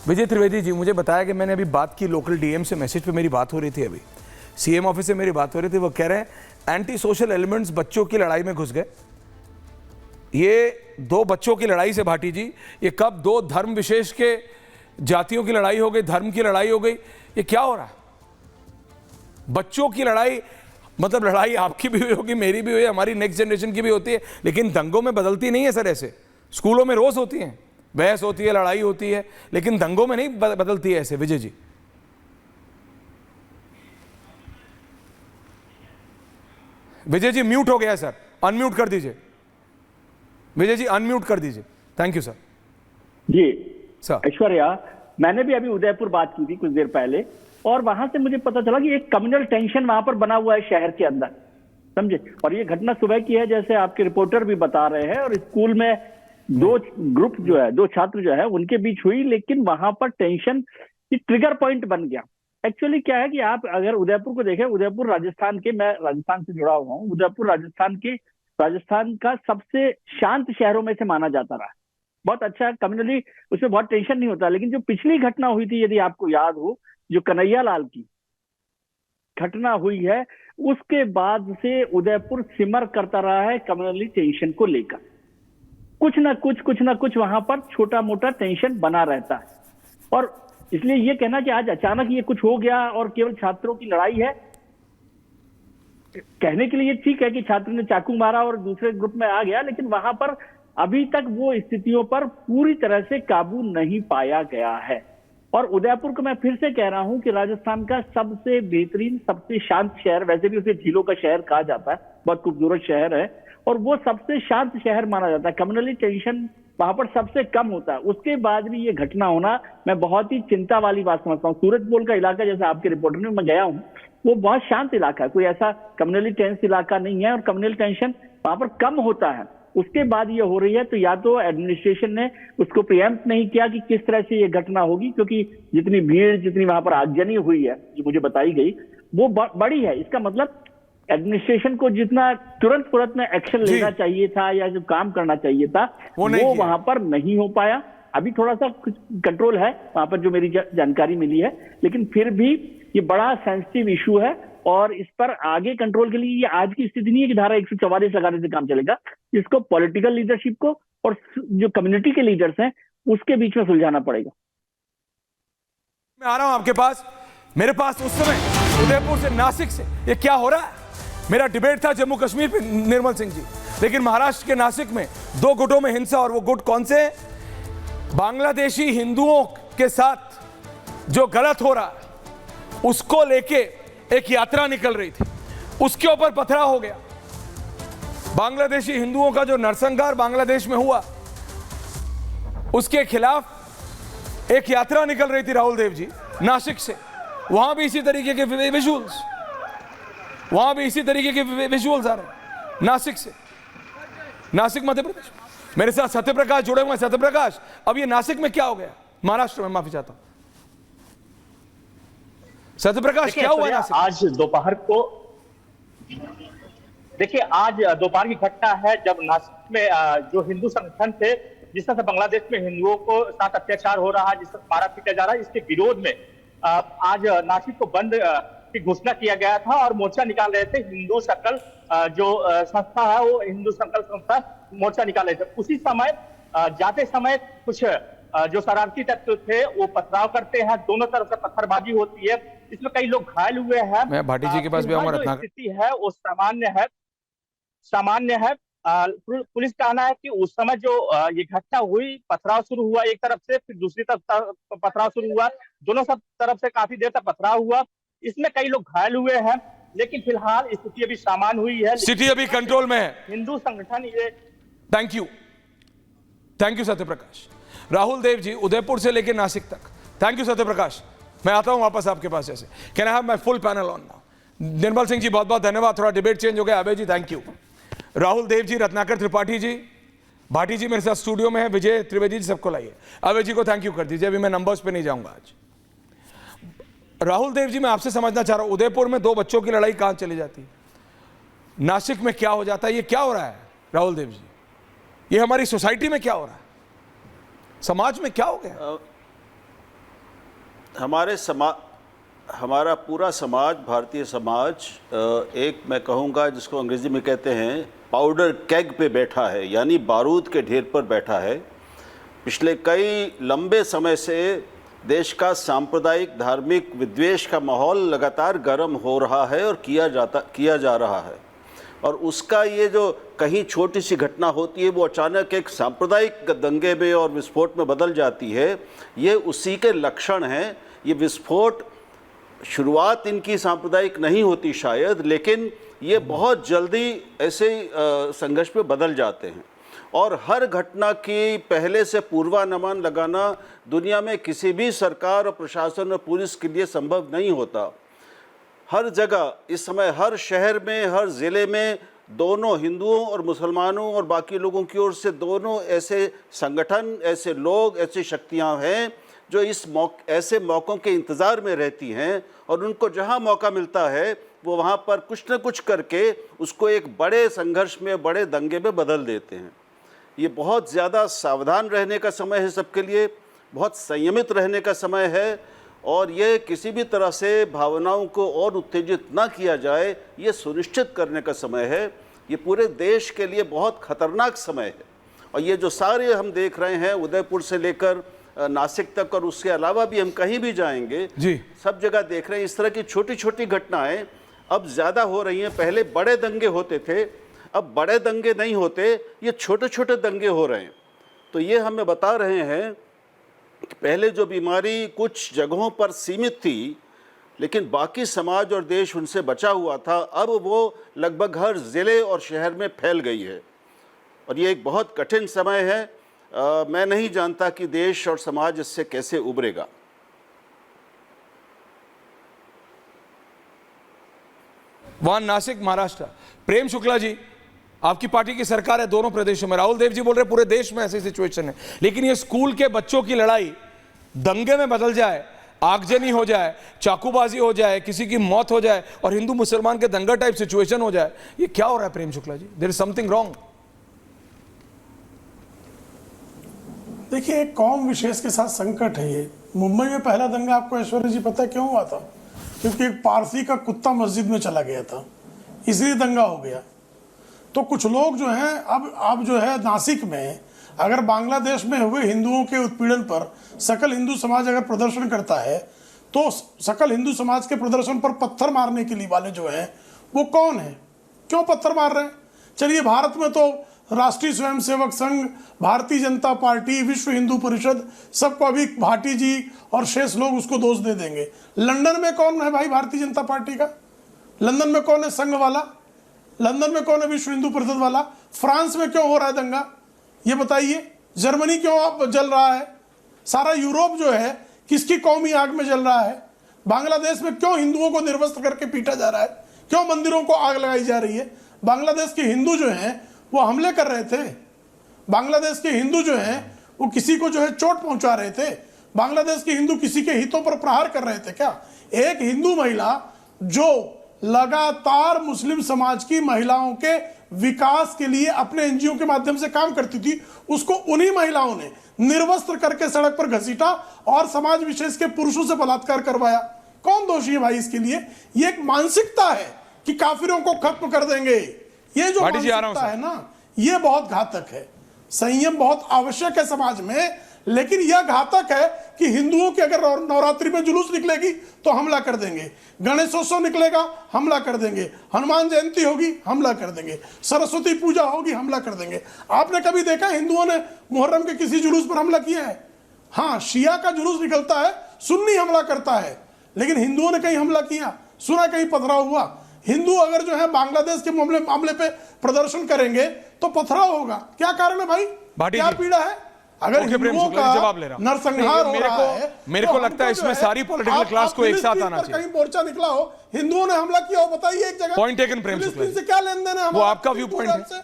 विजय त्रिवेदी जी, मुझे बताया कि मैंने अभी बात की लोकल डीएम से, मैसेज पे मेरी बात हो रही थी, अभी सीएम ऑफिस से मेरी बात हो रही थी। वो कह रहे हैं एंटी सोशल एलिमेंट्स बच्चों की लड़ाई में घुस गए। ये दो बच्चों की लड़ाई से भाटी जी, ये कब दो धर्म विशेष के जातियों की लड़ाई हो गई, धर्म की लड़ाई हो गई, ये क्या हो रहा है? बच्चों की लड़ाई, मतलब लड़ाई आपकी भी हुई होगी, मेरी भी हुई, हमारी नेक्स्ट जनरेशन की भी होती है, लेकिन दंगों में बदलती नहीं है सर। ऐसे स्कूलों में रोज होती हैं, बहस होती है, लड़ाई होती है, लेकिन दंगों में नहीं बदलती है ऐसे। विजय जी, विजय जी म्यूट हो गया सर, अनम्यूट कर दीजिए। विजय जी अनम्यूट कर दीजिए। Thank you sir. जी सर, ऐश्वर्या, मैंने भी अभी उदयपुर बात की थी कुछ देर पहले, और वहां से मुझे पता चला कि एक कम्युनल टेंशन वहां पर बना हुआ है शहर के अंदर, समझे। और ये घटना सुबह की है, जैसे आपके रिपोर्टर भी बता रहे हैं, और स्कूल में दो ग्रुप जो है, दो छात्र जो है, उनके बीच हुई, लेकिन वहां पर टेंशन की ट्रिगर पॉइंट बन गया। एक्चुअली क्या है कि आप अगर उदयपुर को देखें, उदयपुर राजस्थान के, मैं राजस्थान से जुड़ा हुआ हूँ, उदयपुर राजस्थान का सबसे शांत शहरों में से माना जाता रहा। बहुत अच्छा कम्युनली, उसमें बहुत टेंशन नहीं होता। लेकिन जो पिछली घटना हुई थी, यदि आपको याद हो, जो कन्हैया लाल की घटना हुई है, उसके बाद से उदयपुर सिमर करता रहा है कम्युनली टेंशन को लेकर। कुछ ना कुछ वहां पर छोटा मोटा टेंशन बना रहता है। और इसलिए ये कहना कि आज अचानक ये कुछ हो गया और केवल छात्रों की लड़ाई है, कहने के लिए ठीक है कि छात्र ने चाकू मारा और दूसरे ग्रुप में आ गया, लेकिन वहां पर अभी तक वो स्थितियों पर पूरी तरह से काबू नहीं पाया गया है। और उदयपुर को मैं फिर से कह रहा हूं कि राजस्थान का सबसे बेहतरीन, सबसे शांत शहर, वैसे भी उसे झीलों का शहर कहा जाता है, बहुत खूबसूरत शहर है, और वो सबसे शांत शहर माना जाता है। कम्युनली टेंशन वहां पर सबसे कम होता है। उसके बाद भी ये घटना होना, मैं बहुत ही चिंता वाली बात समझता हूँ। सूरजपोल का इलाका, जैसे आपके रिपोर्टर में मैं गया हूँ, वो बहुत शांत इलाका है, कोई ऐसा कम्युनली टेंस इलाका नहीं है, और कम्युनल टेंशन वहां पर कम होता है। उसके बाद ये हो रही है, तो या तो एडमिनिस्ट्रेशन ने उसको प्रिएम्प्ट नहीं किया कि किस तरह से ये घटना होगी, क्योंकि जितनी भीड़, जितनी वहां पर आगजनी हुई है, जो मुझे बताई गई, वो बड़ी है। इसका मतलब एडमिनिस्ट्रेशन को जितना तुरंत में एक्शन लेना चाहिए था या जो काम करना चाहिए था, वो वहां पर नहीं हो पाया। अभी थोड़ा सा कुछ कंट्रोल है वहां पर, जो मेरी जानकारी मिली है, लेकिन फिर भी ये बड़ा सेंसिटिव इशू है, और इस पर आगे कंट्रोल के लिए ये आज की स्थिति नहीं है कि धारा 144 लगाने से काम चलेगा। इसको पॉलिटिकल लीडरशिप को और जो कम्युनिटी के लीडर्स हैं उसके बीच में सुलझाना पड़ेगा। मैं आ रहा हूं आपके पास। मेरे पास उस समय उदयपुर से, नासिक से, ये क्या हो रहा है? मेरा डिबेट था जम्मू कश्मीर पे, निर्मल सिंह जी, लेकिन महाराष्ट्र के नासिक में दो गुटों में हिंसा, और वो गुट कौन से? बांग्लादेशी हिंदुओं के साथ जो गलत हो रहा है उसको लेके एक यात्रा निकल रही थी, उसके ऊपर पथराव हो गया। बांग्लादेशी हिंदुओं का जो नरसंहार बांग्लादेश में हुआ, उसके खिलाफ एक यात्रा निकल रही थी राहुल देव जी नासिक से। वहां भी इसी तरीके के विजुअल्स, वहां भी इसी तरीके के विजुअल्स आ रहे हैं नासिक से, नासिक मध्य प्रदेश। मेरे साथ सत्यप्रकाश जुड़े हुए हैं। सत्यप्रकाश, अब ये नासिक में क्या हो गया? महाराष्ट्र में, माफी चाहता हूं सत्यप्रकाश, क्या हुआ नासिक? आज दोपहर को देखिए, आज दोपहर की घटना है जब नासिक में जो हिंदू संगठन थे, जिस तरह से बांग्लादेश में हिंदुओं को साथ अत्याचार हो रहा है, जिस तरह मारा पीटा जा रहा है, इसके विरोध में आज नासिक को बंद की घोषणा किया गया था, और मोर्चा निकाल रहे थे हिंदू सर्कल, जो संस्था है वो हिंदू सर्कल संस्था मोर्चा निकाल रहे थे। उसी समय जाते समय कुछ जो शरारती तत्व थे वो पथराव करते हैं, दोनों तरफ से पत्थरबाजी होती है, इसमें कई लोग घायल हुए हैं। मैं भाटी जी के पास भी आऊंगा। स्थिति है वो सामान्य है। पुलिस का कहना है कि उस समय जो ये घटना हुई, पथराव शुरू हुआ एक तरफ से, फिर दूसरी तरफ पथराव शुरू हुआ, दोनों सब तरफ से काफी देर तक पथराव हुआ, इसमें कई लोग घायल हुए हैं, लेकिन फिलहाल स्थिति अभी सामान्य हुई है, स्थिति अभी कंट्रोल में है। हिंदू संगठन ये थैंक यू सत्यप्रकाश। राहुल देव जी, उदयपुर से लेकर नासिक तक, थैंक यू सत्यप्रकाश। मैं आता हूं वापस आपके पास। जैसे can I have my full panel on now? Nirmal Singh ji बहुत बहुत धन्यवाद, थोड़ा डिबेट चेंज हो गया। Abhay ji thank you. राहुल देव जी, रत्नाकर त्रिपाठी जी, भाटी जी मेरे साथ स्टूडियो में है, विजय त्रिवेदी जी, सबको लाइए। अभय जी को थैंक यू कर दीजिए, अभी मैं नंबर्स पे नहीं जाऊंगा आज। राहुल देव जी, मैं आपसे समझना चाह रहा हूं, उदयपुर में दो बच्चों की लड़ाई कहां चली जाती है, नासिक में क्या हो जाता है, ये क्या हो रहा है राहुल देव जी? ये हमारी सोसाइटी में क्या हो रहा है, समाज में क्या हो गया? हमारा पूरा समाज, भारतीय समाज एक, मैं कहूँगा जिसको अंग्रेजी में कहते हैं पाउडर केग पे बैठा है, यानी बारूद के ढेर पर बैठा है। पिछले कई लंबे समय से देश का सांप्रदायिक धार्मिक विद्वेष का माहौल लगातार गर्म हो रहा है और किया जा रहा है, और उसका ये जो कहीं छोटी सी घटना होती है वो अचानक एक सांप्रदायिक दंगे में और विस्फोट में बदल जाती है। ये उसी के लक्षण हैं। ये विस्फोट शुरुआत इनकी सांप्रदायिक नहीं होती शायद, लेकिन ये बहुत जल्दी ऐसे संघर्ष में बदल जाते हैं। और हर घटना की पहले से पूर्वानुमान लगाना दुनिया में किसी भी सरकार और प्रशासन और पुलिस के लिए संभव नहीं होता। हर जगह इस समय, हर शहर में, हर ज़िले में दोनों हिंदुओं और मुसलमानों और बाकी लोगों की ओर से दोनों ऐसे संगठन, ऐसे लोग, ऐसी शक्तियां हैं जो ऐसे मौक़ों के इंतज़ार में रहती हैं, और उनको जहां मौका मिलता है वो वहां पर कुछ न कुछ करके उसको एक बड़े संघर्ष में, बड़े दंगे में बदल देते हैं। ये बहुत ज़्यादा सावधान रहने का समय है सबके लिए, बहुत संयमित रहने का समय है, और ये किसी भी तरह से भावनाओं को और उत्तेजित ना किया जाए, ये सुनिश्चित करने का समय है। ये पूरे देश के लिए बहुत खतरनाक समय है, और ये जो सारे हम देख रहे हैं उदयपुर से लेकर नासिक तक, और उसके अलावा भी हम कहीं भी जाएंगे जी, सब जगह देख रहे हैं इस तरह की छोटी छोटी घटनाएं अब ज़्यादा हो रही हैं। पहले बड़े दंगे होते थे, अब बड़े दंगे नहीं होते, ये छोटे छोटे दंगे हो रहे हैं। तो ये हमें बता रहे हैं कि पहले जो बीमारी कुछ जगहों पर सीमित थी, लेकिन बाकी समाज और देश उनसे बचा हुआ था, अब वो लगभग हर ज़िले और शहर में फैल गई है, और ये एक बहुत कठिन समय है। मैं नहीं जानता कि देश और समाज इससे कैसे उभरेगा। वहां नासिक, महाराष्ट्र। प्रेम शुक्ला जी, आपकी पार्टी की सरकार है दोनों प्रदेशों में। राहुल देव जी बोल रहे पूरे देश में ऐसी सिचुएशन है, लेकिन ये स्कूल के बच्चों की लड़ाई दंगे में बदल जाए, आगजनी हो जाए, चाकूबाजी हो जाए, किसी की मौत हो जाए और हिंदू मुसलमान के दंगा टाइप सिचुएशन हो जाए, ये क्या हो रहा है Prem Shukla ji? There is something wrong. देखिए, एक कौम विशेष के साथ संकट है ये। मुंबई में पहला दंगा आपको ऐश्वर्या जी पता है क्यों हुआ था? क्योंकि एक पारसी का कुत्ता मस्जिद में चला गया था, इसलिए दंगा हो गया। तो कुछ लोग जो हैं अब जो है नासिक में, अगर बांग्लादेश में हुए हिंदुओं के उत्पीड़न पर सकल हिंदू समाज अगर प्रदर्शन करता है, तो सकल हिंदू समाज के प्रदर्शन पर पत्थर मारने के लिए वाले जो हैं वो कौन है? क्यों पत्थर मार रहे हैं? चलिए, भारत में तो राष्ट्रीय स्वयंसेवक संघ, भारतीय जनता पार्टी, विश्व हिंदू परिषद, सबको अभी भाटी जी और शेष लोग उसको दोष दे देंगे। लंदन में कौन है भाई भारतीय जनता पार्टी का? लंदन में कौन है संघ वाला? लंदन में कौन है विश्व हिंदू परिषद वाला? फ्रांस में क्यों हो रहा है दंगा, ये बताइए? जर्मनी क्यों अब जल रहा है? सारा यूरोप जो है किसकी कौमी आग में जल रहा है? बांग्लादेश में क्यों हिंदुओं को निर्वस्त्र करके पीटा जा रहा है? क्यों मंदिरों को आग लगाई जा रही है? बांग्लादेश के हिंदू जो हैं वो हमले कर रहे थे। बांग्लादेश के हिंदू जो हैं वो किसी को जो है चोट पहुंचा रहे थे। बांग्लादेश के हिंदू किसी के हितों पर प्रहार कर रहे थे क्या? एक हिंदू महिला जो लगातार मुस्लिम समाज की महिलाओं के विकास के लिए अपने एनजीओ के माध्यम से काम करती थी, उसको उन्हीं महिलाओं ने निर्वस्त्र करके सड़क पर घसीटा और समाज विशेष के पुरुषों से बलात्कार करवाया। कौन दोषी है भाई इसके लिए? ये एक मानसिकता है कि काफिरों को खत्म कर देंगे। ये जो मानसिकता है ना, ये बहुत घातक है। संयम बहुत आवश्यक है समाज में, लेकिन यह घातक है कि हिंदुओं के अगर नवरात्रि में जुलूस निकलेगी तो हमला कर देंगे, गणेशोत्सव निकलेगा हमला कर देंगे, हनुमान जयंती होगी हमला कर देंगे, सरस्वती पूजा होगी हमला कर देंगे। आपने कभी देखा हिंदुओं ने मुहर्रम के किसी जुलूस पर हमला किया है? हाँ, शिया का जुलूस निकलता है, सुन्नी हमला करता है, लेकिन हिंदुओं ने कहीं हमला किया? सुना कहीं पथराव हुआ? हिंदू अगर जो है बांग्लादेश के मामले पे प्रदर्शन करेंगे तो पथराव होगा। क्या कारण है भाई? क्या पीड़ा है? अगर हिंदुओं का जवाब ले रहा हूं, नरसंहार हो रहा है, मेरे को लगता है इसमें सारी पॉलिटिकल क्लास को एक साथ आना चाहिए। कहीं मोर्चा निकला हो, हिंदुओं ने हमला किया हो, बताइए एक जगह। पॉइंट टेकन प्रेम शुक्ला, से क्या लेन देन है? वो आपका व्यू पॉइंट है।